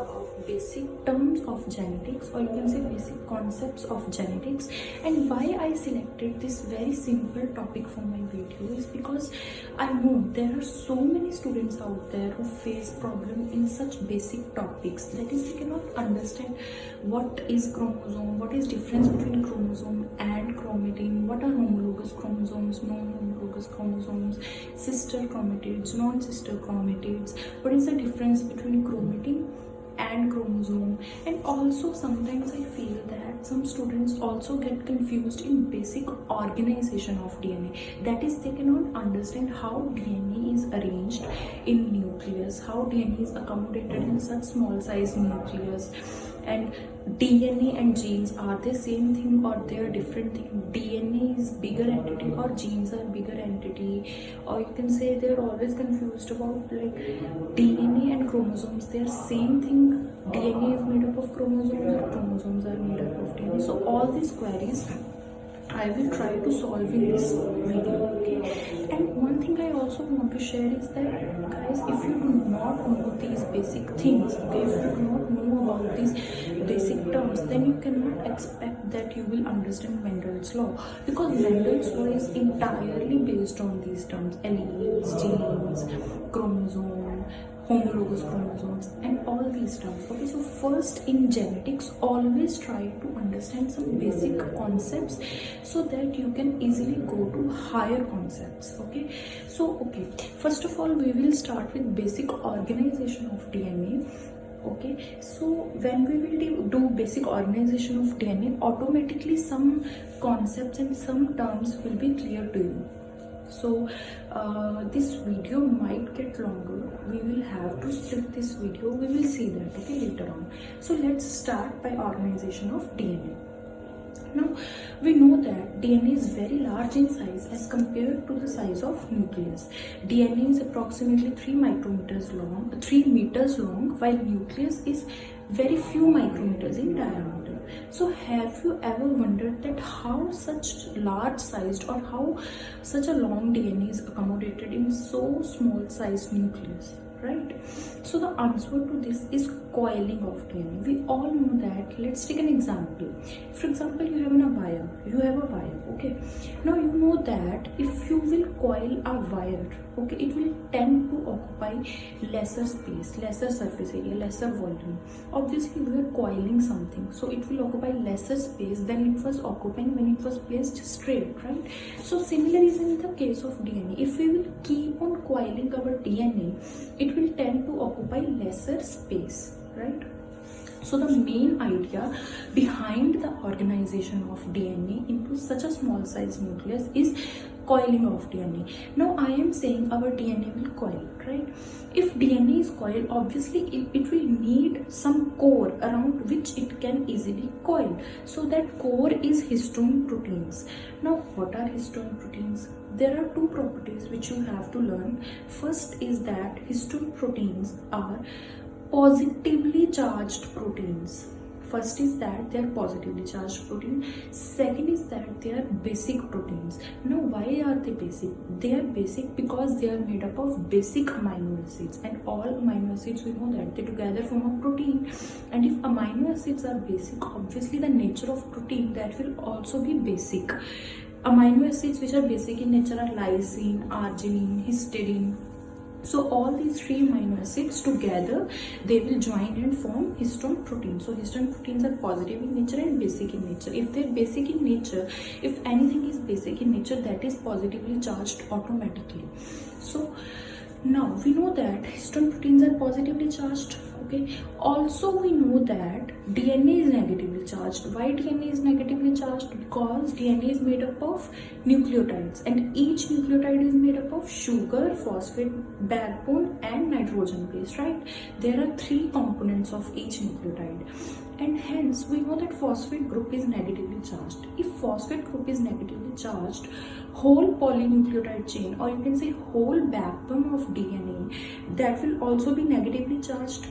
about basic terms of genetics, or you can say basic concepts of genetics. And why I selected this very simple topic for my video is because I know there are so many students out there who face problem in such basic topics, that is, they cannot understand what is chromosome, what is difference between chromosome and chromatin, what are homologous chromosomes, non-homologous chromosomes, sister chromatids, non-sister chromatids, what is the difference between chromatin and chromosome. And also sometimes I feel that some students also get confused in basic organization of DNA, that is, they cannot understand how DNA is arranged in nucleus, how DNA is accommodated in such small size nucleus, and DNA and genes, are they same thing or they are different thing? DNA is bigger entity or genes are bigger entity? Or you can say they're always confused about like DNA and chromosomes, they are same thing. DNA is made up of chromosomes or chromosomes are made up of DNA. So all these queries I will try to solve in this video, okay? And one thing I also want to share is that, guys, if you do not know these basic things, okay, if you do not know about these basic terms, then you cannot expect that you will understand Mendel's law, because Mendel's law is entirely based on these terms: alleles, genes, chromosome, homologous chromosomes, and all these terms. Okay, so first in genetics, always try to understand some basic concepts so that you can easily go to higher concepts. Okay, so first of all, we will start with basic organization of DNA. Okay, so when we will do basic organization of DNA, automatically some concepts and some terms will be clear to you. So this video might get longer, we will have to split this video, we will see that, okay, later on. So let's start by organization of DNA. Now we know that DNA is very large in size as compared to the size of nucleus. DNA is approximately 3 meters long, while nucleus is very few micrometers in diameter. So have you ever wondered that how such large sized or how such a long DNA is accommodated in so small sized nucleus, right? So the answer to this is coiling of DNA. We all know that. Let's take an example. For example, you have a wire, okay? Now you know that if you will coil a wire, okay, it will tend to occupy lesser space, lesser surface area, lesser volume. Obviously we are coiling something, so it will occupy lesser space than it was occupying when it was placed straight, right? So similar is in the case of DNA. If we will keep on coiling our DNA, it will tend to occupy lesser space, right? So the main idea behind the organization of DNA into such a small size nucleus is coiling of DNA. Now I am saying our DNA will coil, right? If DNA is coiled, obviously it will need some core around which it can easily coil. So that core is histone proteins. Now what are histone proteins? There are two properties which you have to learn. First is that histone proteins are positively charged proteins. First is that they are positively charged protein. Second is that they are basic proteins. Now why are they basic? They are basic because they are made up of basic amino acids, and all amino acids, we know that they together form a protein. And if amino acids are basic, obviously the nature of protein, that will also be basic. Amino acids which are basic in nature are lysine, arginine, histidine. So all these 3 amino acids together, they will join and form histone protein. So histone proteins are positive in nature and basic in nature. If they're basic in nature, if anything is basic in nature, that is positively charged automatically. So now we know that histone proteins are positively charged. Okay. Also we know that DNA is negatively charged. Why DNA is negatively charged? Because DNA is made up of nucleotides, and each nucleotide is made up of sugar, phosphate, backbone, and nitrogen base, right? There are 3 components of each nucleotide, and hence we know that phosphate group is negatively charged. If phosphate group is negatively charged, whole polynucleotide chain, or you can say whole backbone of DNA, that will also be negatively charged.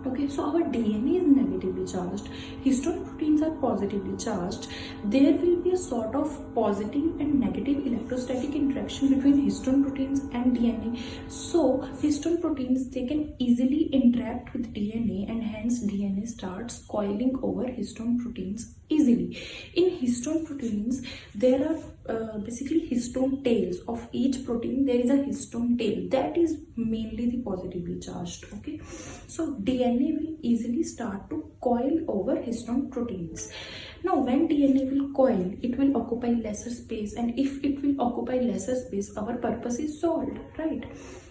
Okay, so our DNA is negatively charged, histone proteins are positively charged. There will be a sort of positive and negative electrostatic interaction between histone proteins and DNA. So histone proteins, they can easily interact with DNA, and hence DNA starts coiling over histone proteins easily. In histone proteins, there are basically histone tails of each protein. There is a histone tail that is mainly the positively charged. Okay, so DNA will easily start to coil over histone proteins. Now when DNA will coil, it will occupy lesser space, and if it will occupy lesser space, our purpose is solved, right?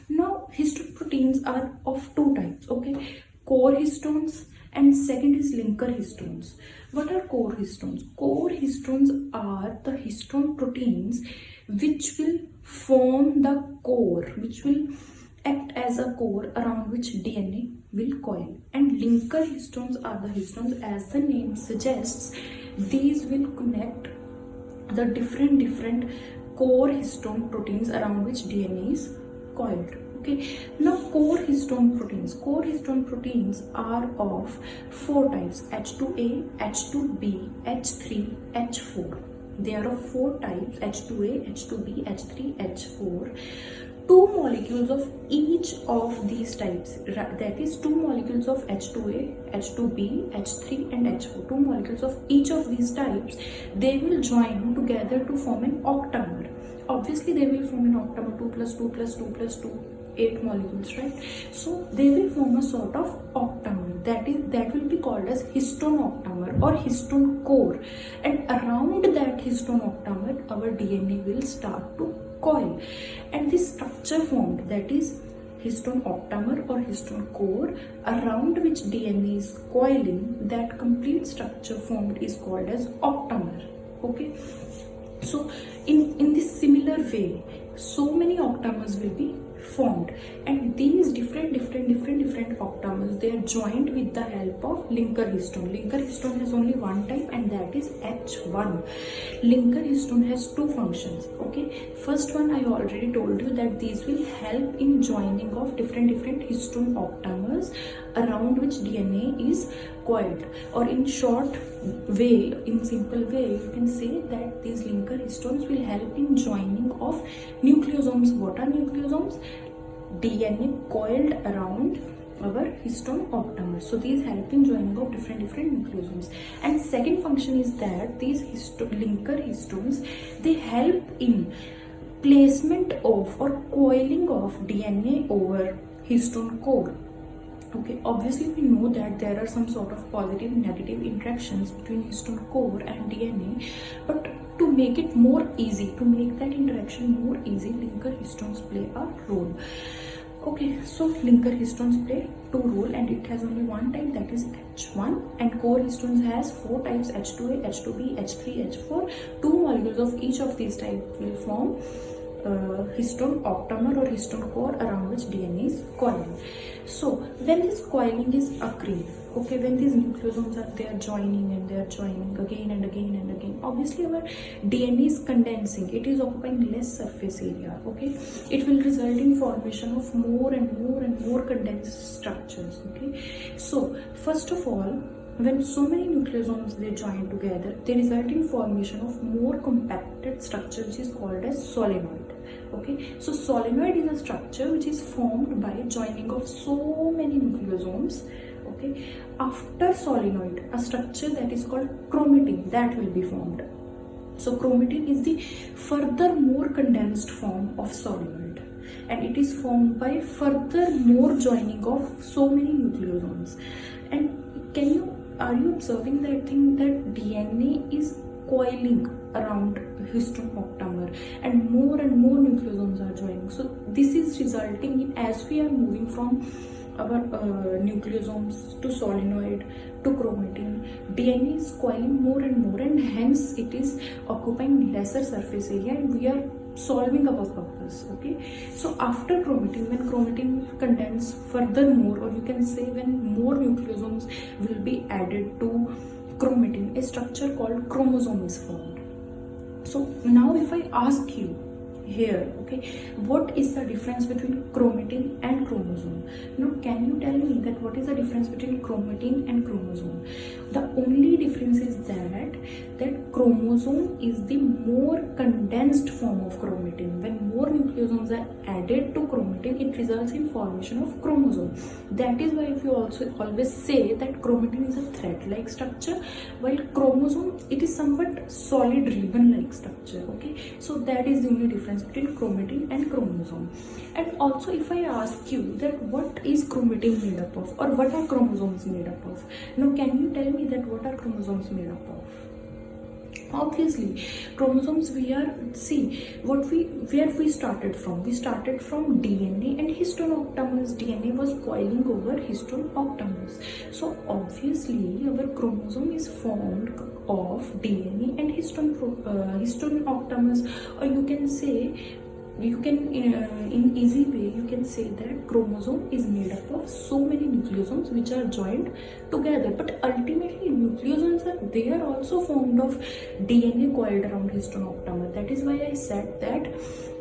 Now histone proteins are of two types. Okay, core histones and second is linker histones. What are core histones? Core histones are the histone proteins which will form the core, which will act as a core around which DNA will coil. And linker histones are the histones, as the name suggests, these will connect the different core histone proteins around which DNA is coiled. Okay, now core histone proteins are of four types: H2A, H2B, H3, H4. They are of four types: H2A, H2B, H3, H4. Two molecules of each of these types, that is two molecules of H2A, H2B, H3 and H4, two molecules of each of these types, they will join together to form an octamer. Obviously they will form an octamer, 2 plus 2 plus 2 plus 2, 8 molecules, right? So they will form a sort of octamer, that will be called as histone octamer or histone core, and around that histone octamer our DNA will start to coil, and this structure formed, that is histone octamer or histone core around which DNA is coiling, that complete structure formed is called as octamer. Okay, so in this similar way, so many octamers will be formed, and these different octamers, they are joined with the help of linker histone. Linker histone has only one type, and that is H1. Linker histone has two functions. Okay, first one I already told you that these will help in joining of different histone octamers around which DNA is coiled, or in short way, in simple way, you can say that these linker histones will help in joining of nucleosomes. What are nucleosomes? DNA coiled around our histone octamer. So these help in joining of different nucleosomes. And second function is that these linker histones, they help in placement of or coiling of DNA over histone core. Okay, obviously we know that there are some sort of positive negative interactions between histone core and DNA, but to make it more easy, to make that interaction more easy, linker histones play a role. Okay, so linker histones play two roles, and it has only one type, that is H1, and core histones has four types: H2A, H2B, H3, H4. Two molecules of each of these types will form histone octamer or histone core around which DNA is coiling. So when this coiling is occurring, okay, when these nucleosomes are they are joining and they are joining again and again and again, obviously our DNA is condensing, it is occupying less surface area. Okay, it will result in formation of more and more condensed structures. Okay, so first of all, when so many nucleosomes they join together, they result in formation of more compacted structure which is called as solenoid. Okay, so solenoid is a structure which is formed by joining of so many nucleosomes. Okay, after solenoid, a structure that is called chromatin, that will be formed. So chromatin is the further more condensed form of solenoid, and it is formed by further more joining of so many nucleosomes. And are you observing that thing, that DNA is coiling around histone octamer and more nucleosomes are joining? So this is resulting in, as we are moving from our nucleosomes to solenoid to chromatin, DNA is coiling more and more, and hence it is occupying lesser surface area, and we are solving our purpose. Okay, so after chromatin, when chromatin condense further more, or you can say when more nucleosomes will be added to chromatin, a structure called chromosome is formed. So now if I ask you, here. Okay, what is the difference between chromatin and chromosome? Now can you tell me that what is the difference between chromatin and chromosome? The only difference is that chromosome is the more condensed form of chromatin. When more nucleosomes are added to chromatin, it results in formation of chromosome. That is why if you also always say that chromatin is a thread like structure, while chromosome it is somewhat solid ribbon like structure. Okay, so that is the only difference between chromatin and chromosome. And also, if I ask you that what is chromatin made up of, or what are chromosomes made up of, now can you tell me that what are chromosomes made up of? Obviously chromosomes, we are, see what where we started from. We started from DNA and histone octamers. DNA was coiling over histone octamers. So obviously our chromosome is formed of DNA and histone octamers, or you can say, you can in easy way you can say that chromosome is made up of so many nucleosomes which are joined together. But ultimately nucleosomes they are also formed of DNA coiled around histone octamer. That is why I said that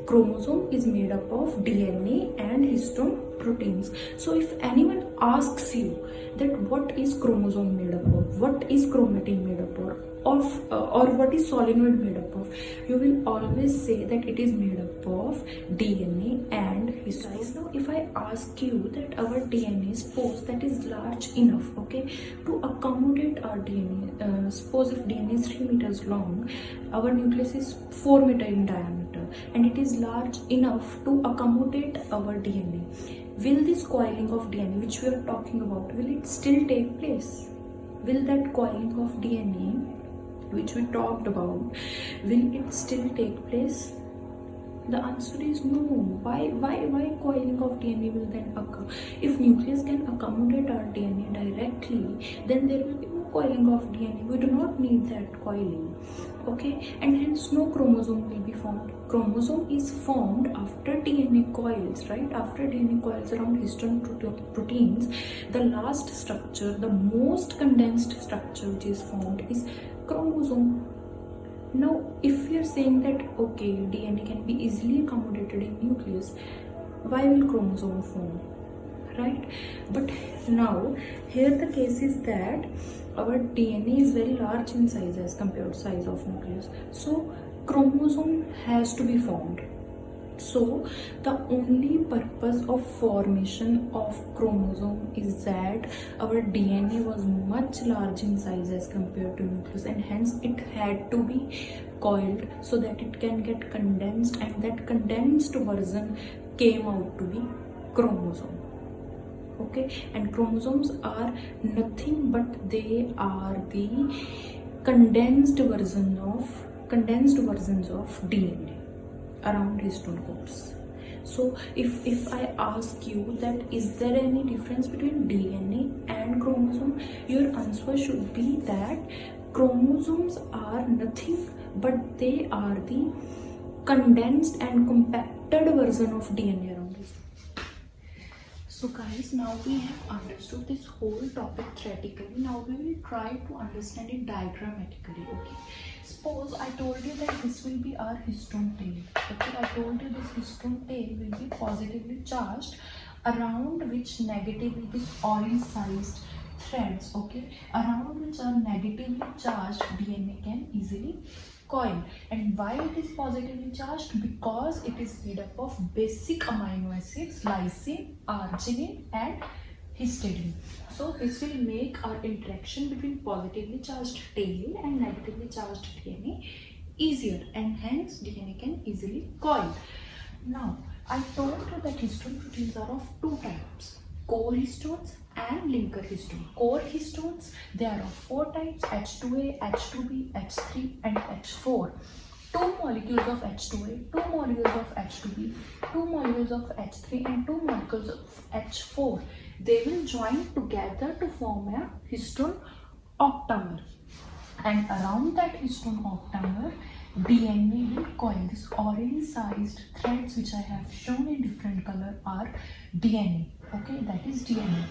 chromosome is made up of DNA and histone proteins. So if anyone asks you that what is chromosome made up of, what is chromatin made up of, or what is solenoid made up of, you will always say that it is made up of DNA and histone. Now if I ask you that our DNA, suppose that is large enough, okay, to accommodate our DNA, suppose if DNA is 3 meters long, our nucleus is 4 meter in diameter, and it is large enough to accommodate our DNA, will this coiling of DNA which we are talking about, will it still take place? Will that coiling of DNA which we talked about, will it still take place? The answer is no. Why coiling of DNA will then occur? If nucleus can accommodate our DNA directly, then there will be no coiling of DNA. We do not need that coiling. Okay, and hence no chromosome will be formed. Chromosome is formed after DNA coils, right? After DNA coils around histone proteins, the last structure, the most condensed structure which is formed is chromosome. Now if we are saying that okay, DNA can be easily accommodated in nucleus, why will chromosome form, right? But now here the case is that our DNA is very large in size as compared to size of nucleus, so chromosome has to be formed. So the only purpose of formation of chromosome is that our DNA was much large in size as compared to nucleus, and hence it had to be coiled so that it can get condensed, and that condensed version came out to be chromosome. Okay, and chromosomes are nothing but they are the condensed versions of DNA around histone codes. So if I ask you that is there any difference between DNA and chromosome, your answer should be that chromosomes are nothing but they are the condensed and compacted version of DNA around histone. So guys, now we have understood this whole topic theoretically. Now we will try to understand it diagrammatically. Okay, suppose I told you that this will be our histone tail. Okay, I told you this histone tail will be positively charged, around which negatively, this orange sized threads, okay, around which are negatively charged DNA can easily coil. And why it is positively charged? Because it is made up of basic amino acids, lysine, arginine and histidine. So this will make our interaction between positively charged tail and negatively charged DNA easier, and hence DNA can easily coil. Now I told you that histone proteins are of two types: core histones and linker histone. Core histones, they are of four types: H2A, H2B, H3 and H4. Two molecules of H2A, two molecules of H2B, two molecules of H3 and two molecules of H4. They will join together to form a histone octamer. And around that histone octamer, DNA will coil. This orange sized threads which I have shown in different color are DNA. Okay, that is DNA.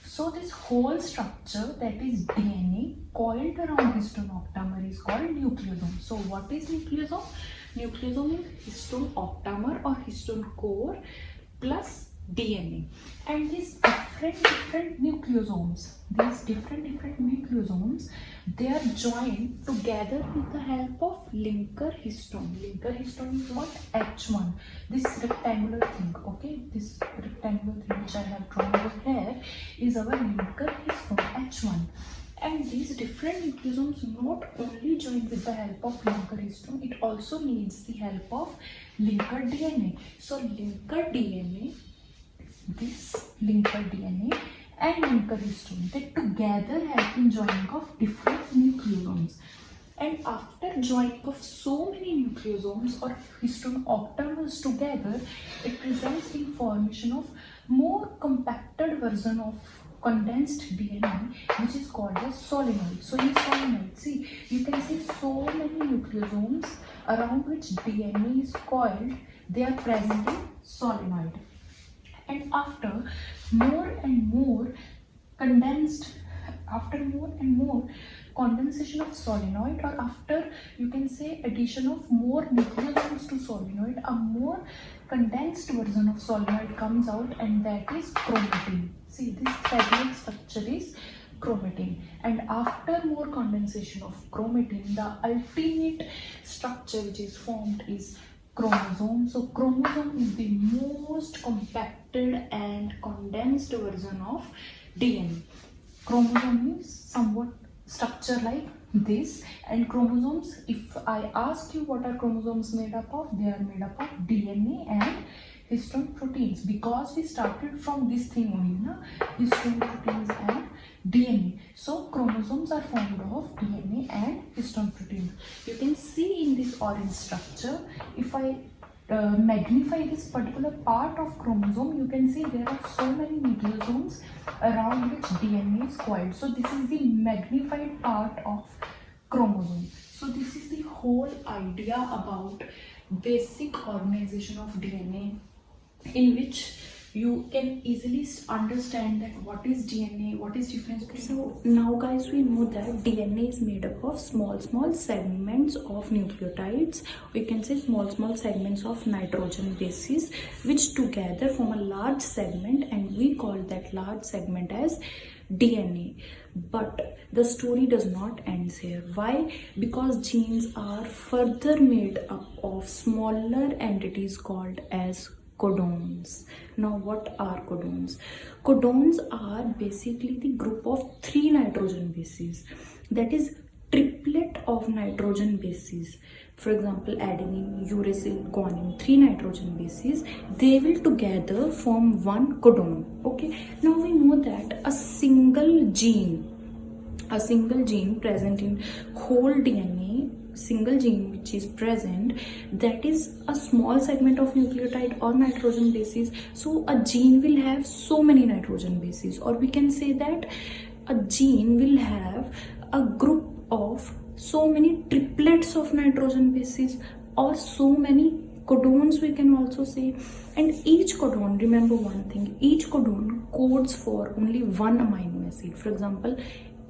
So this whole structure, that is DNA coiled around histone octamer, is called nucleosome. So what is nucleosome? Nucleosome is histone octamer or histone core plus DNA, and these different nucleosomes, they are joined together with the help of linker histone. Linker histone is what? H1. This rectangular thing, okay? This rectangular thing which I have drawn over here is our linker histone H1. And these different nucleosomes not only join with the help of linker histone, it also needs the help of linker DNA. So linker DNA, this linker DNA and linker histone, they together help in joining of different nucleosomes. And after joining of so many nucleosomes or histone octamers together, it results in formation of more compacted version of condensed DNA, which is called as solenoid. So in solenoid, see, you can see so many nucleosomes around which DNA is coiled, they are present in solenoid. And after more and more condensation of solenoid, or after you can say addition of more nucleosomes to solenoid, a more condensed version of solenoid comes out, and that is chromatin. See, this thread-like structure is chromatin. And after more condensation of chromatin, the ultimate structure which is formed is chromosome. So chromosome is the most compacted and condensed version of DNA. Chromosome is somewhat structure like this, and chromosomes, if I ask you what are chromosomes made up of, they are made up of DNA and histone proteins, because we started from this thing only, na? Histone proteins and DNA. So chromosomes are formed of DNA and histone proteins. You can see in this orange structure, if I magnify this particular part of chromosome, you can see there are so many nucleosomes around which DNA is coiled. So this is the magnified part of chromosome. So this is the whole idea about basic organization of DNA, in which you can easily understand that what is DNA, what is difference between. So now guys, we know that DNA is made up of small segments of nucleotides. We can say small segments of nitrogen bases, which together form a large segment, and we call that large segment as DNA. But the story does not end here. Why? Because genes are further made up of smaller entities called as codons. Now what are codons? Codons are basically the group of 3 nitrogen bases, that is triplet of nitrogen bases. For example, adenine, uracil, guanine, 3 nitrogen bases, they will together form one codon. Okay, now we know that a single gene present in whole DNA, single gene which is present, that is a small segment of nucleotide or nitrogen bases. So a gene will have so many nitrogen bases, or we can say that a gene will have a group of so many triplets of nitrogen bases, or so many codons we can also say. And each codon, remember one thing, each codon codes for only one amino acid. For example,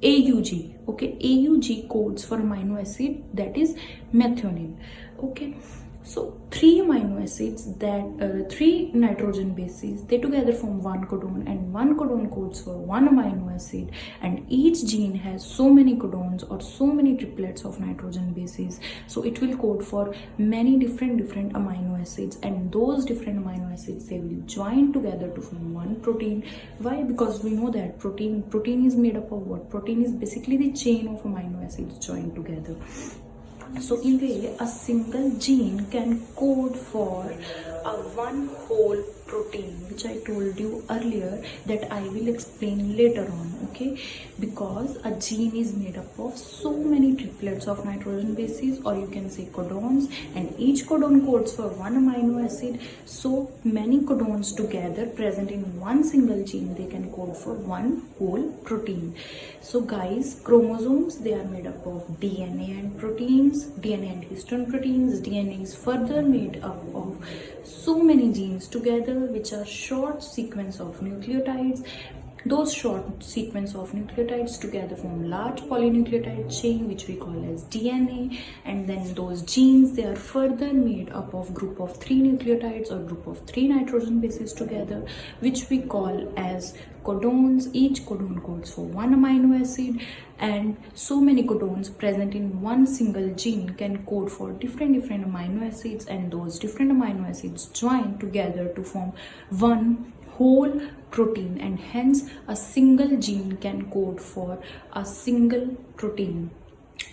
AUG, okay, AUG codes for amino acid, that is methionine. Okay, so 3 amino acids, that 3 nitrogen bases, they together form one codon, and one codon codes for one amino acid, and each gene has so many codons or so many triplets of nitrogen bases, so it will code for many different amino acids, and those different amino acids, they will join together to form one protein. Why? Because we know that protein is made up of what? Protein is basically the chain of amino acids joined together. So in a way, a single gene can code for a one whole protein, which I told you earlier that I will explain later on, okay? Because a gene is made up of so many triplets of nitrogen bases, or you can say codons, and each codon codes for one amino acid. So many codons together present in one single gene, they can code for one whole protein. So guys, chromosomes, they are made up of DNA and proteins, DNA and histone proteins. DNA is further made up of so many genes together, which are short sequence of nucleotides, Those short sequence of nucleotides together form large polynucleotide chain, which we call as DNA. And then those genes, they are further made up of group of 3 nucleotides or group of 3 nitrogen bases together, which we call as codons. Each codon codes for one amino acid, and so many codons present in one single gene can code for different amino acids, and those different amino acids join together to form one whole protein, and hence a single gene can code for a single protein.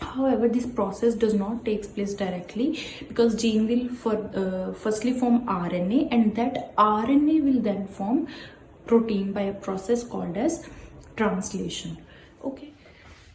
However, this process does not take place directly, because gene will firstly form RNA, and that RNA will then form protein by a process called as translation. Okay,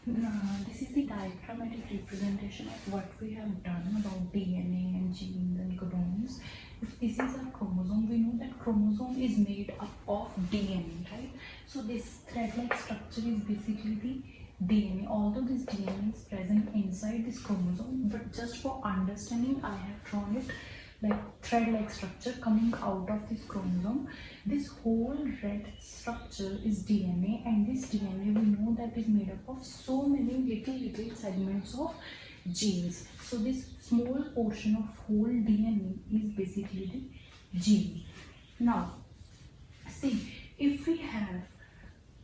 this is the diagrammatic representation of what we have done about DNA and genes and codons. If this is a chromosome, we know that chromosome is made up of DNA, right? So this thread-like structure is basically the DNA, although this DNA is present inside this chromosome, but just for understanding, I have drawn it like thread-like structure coming out of this chromosome. This whole red structure is DNA, and this DNA, we know that is made up of so many little segments of genes. So this small portion of whole DNA is basically the gene. Now see, if we have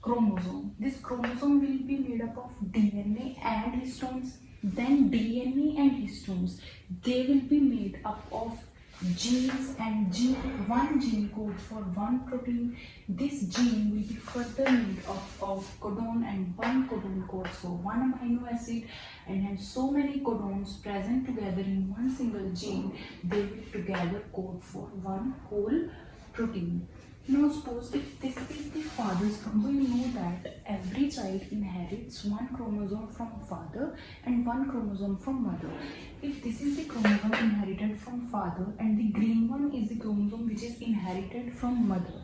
chromosome, this chromosome will be made up of DNA and histones. Then DNA and histones, they will be made up of genes, and one gene codes for one protein. This gene will be further made up of codon, and one codon codes for one amino acid, and hence so many codons present together in one single gene, they will together code for one whole protein. Now suppose if this is the father's chromosome, we know that every child inherits one chromosome from father and one chromosome from mother. If this is the chromosome inherited from father, and the green one is the chromosome which is inherited from mother,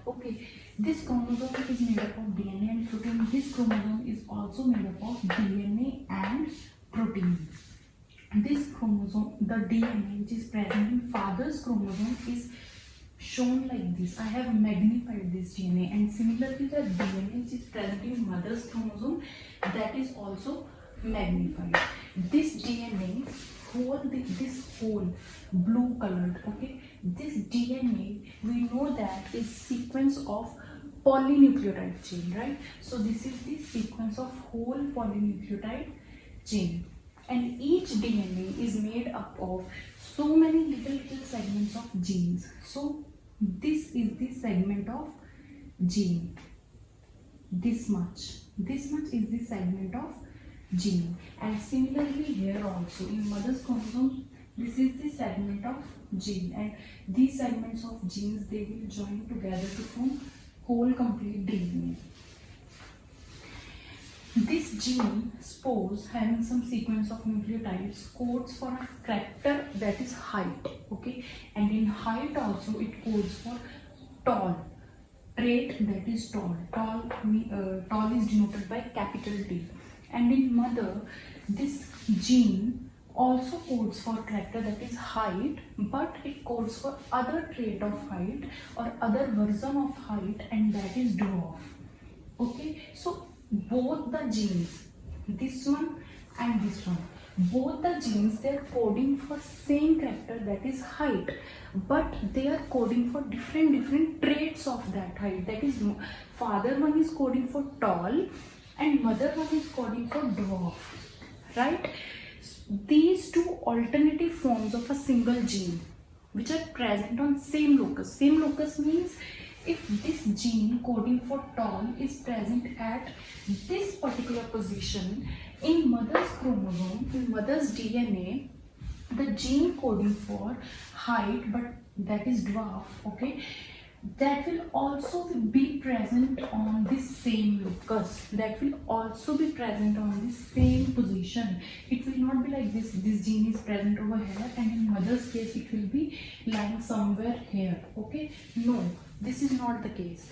okay, this chromosome is made up of DNA and protein. This chromosome is also made up of DNA and protein. This chromosome, the DNA which is present in father's chromosome, is shown like this. I have magnified this DNA, and similarly the DNA which is present in mother's chromosome, that is also magnified. This DNA, this whole blue colored, okay, this DNA, we know that is sequence of polynucleotide chain, right? So this is the sequence of whole polynucleotide chain, and each DNA is made up of so many little segments of genes. So this is the segment of gene. This much is the segment of gene. And similarly here also in mother's chromosome, this is the segment of gene, and these segments of genes, they will join together to form whole complete DNA. This gene, suppose having some sequence of nucleotides, codes for a character that is height, okay, and in height also it codes for tall, trait that is tall. Tall is denoted by capital T. And in mother, this gene also codes for character that is height, but it codes for other trait of height or other version of height, and that is dwarf. Okay, so both the genes, this one and this one, both the genes, they are coding for same character that is height, but they are coding for different traits of that height. That is, father one is coding for tall and mother one is coding for dwarf, right? These two alternative forms of a single gene which are present on same locus. Same locus means if this gene coding for tall is present at this particular position in mother's chromosome, in mother's DNA, the gene coding for height, but that is dwarf, okay, that will also be present on this same locus, that will also be present on this same position. It will not be like this gene is present over here and in mother's case it will be lying somewhere here, okay. No, this is not the case.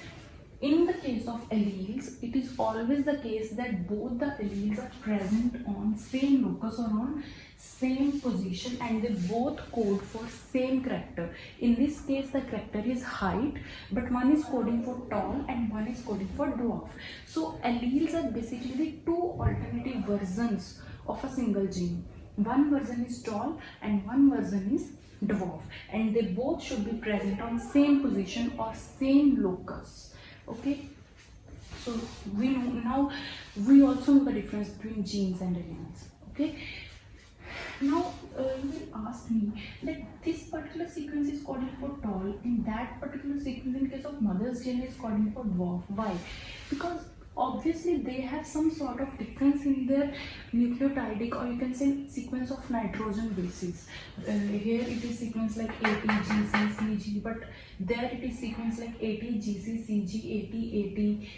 In the case case of alleles, it is always the case that both the alleles are present on same locus or on same position, and they both code for same character. In this case, the character is height, but one is coding for tall and one is coding for dwarf. So alleles are basically the two alternative versions of a single gene. One version is tall and one version is dwarf, and they both should be present on same position or same locus. Okay, so we know now, we also know the difference between genes and alleles. Okay, now you will ask me that this particular sequence is coding for tall, in that particular sequence in case of mother's gene is coding for dwarf. Why? Because obviously they have some sort of difference in their nucleotidic, or you can say sequence of nitrogen bases. Here it is sequence like ATGCCG, but there it is sequence like ATGCCG, AT.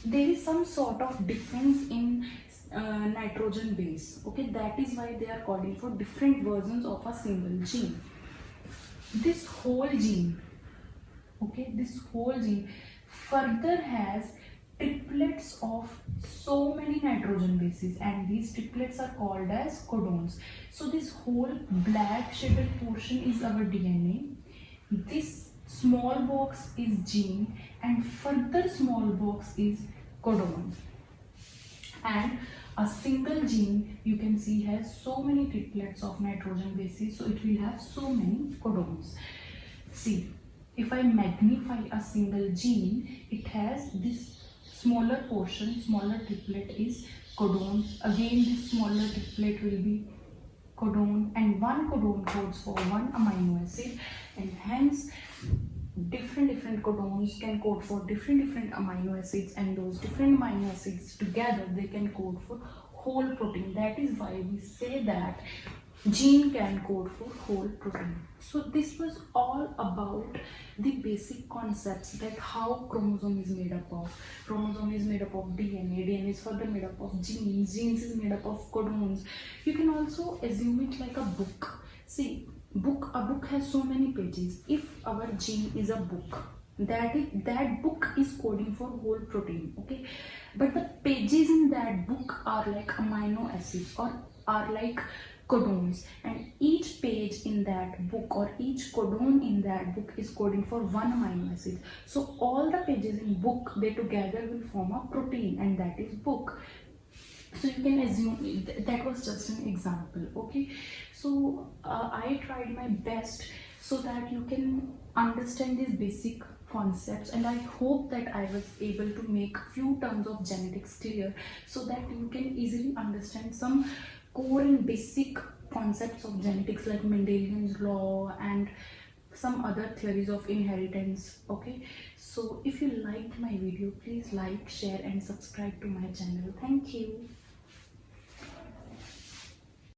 There is some sort of difference in nitrogen base. Okay, that is why they are coding for different versions of a single gene. This whole gene, okay, this whole gene further has triplets of so many nitrogen bases, and these triplets are called as codons. So this whole black shaded portion is our DNA, this small box is gene, and further small box is codon. And a single gene, you can see, has so many triplets of nitrogen bases, so it will have so many codons. See, if I magnify a single gene, it has this smaller portion, smaller triplet is codon. Again, this smaller triplet will be codon, and one codon codes for one amino acid, and hence different codons can code for different amino acids, and those different amino acids together they can code for whole protein. That is why we say that gene can code for whole protein. So this was all about the basic concepts, that how chromosome is made up of. Chromosome is made up of DNA, DNA is further made up of genes, genes is made up of codons. You can also assume it like a book. See, a book has so many pages. If our gene is a book, that book is coding for whole protein. Okay, but the pages in that book are like amino acids, or are like codons, and each page in that book or each codon in that book is coding for one amino acid. So all the pages in book, they together will form a protein, and that is book. So you can assume that was just an example. Okay, so I tried my best so that you can understand these basic concepts, and I hope that I was able to make few terms of genetics clear, so that you can easily understand some core and basic concepts of genetics like Mendelian's law and some other theories of inheritance. Okay, so if you liked my video, please like, share and subscribe to my channel. Thank you.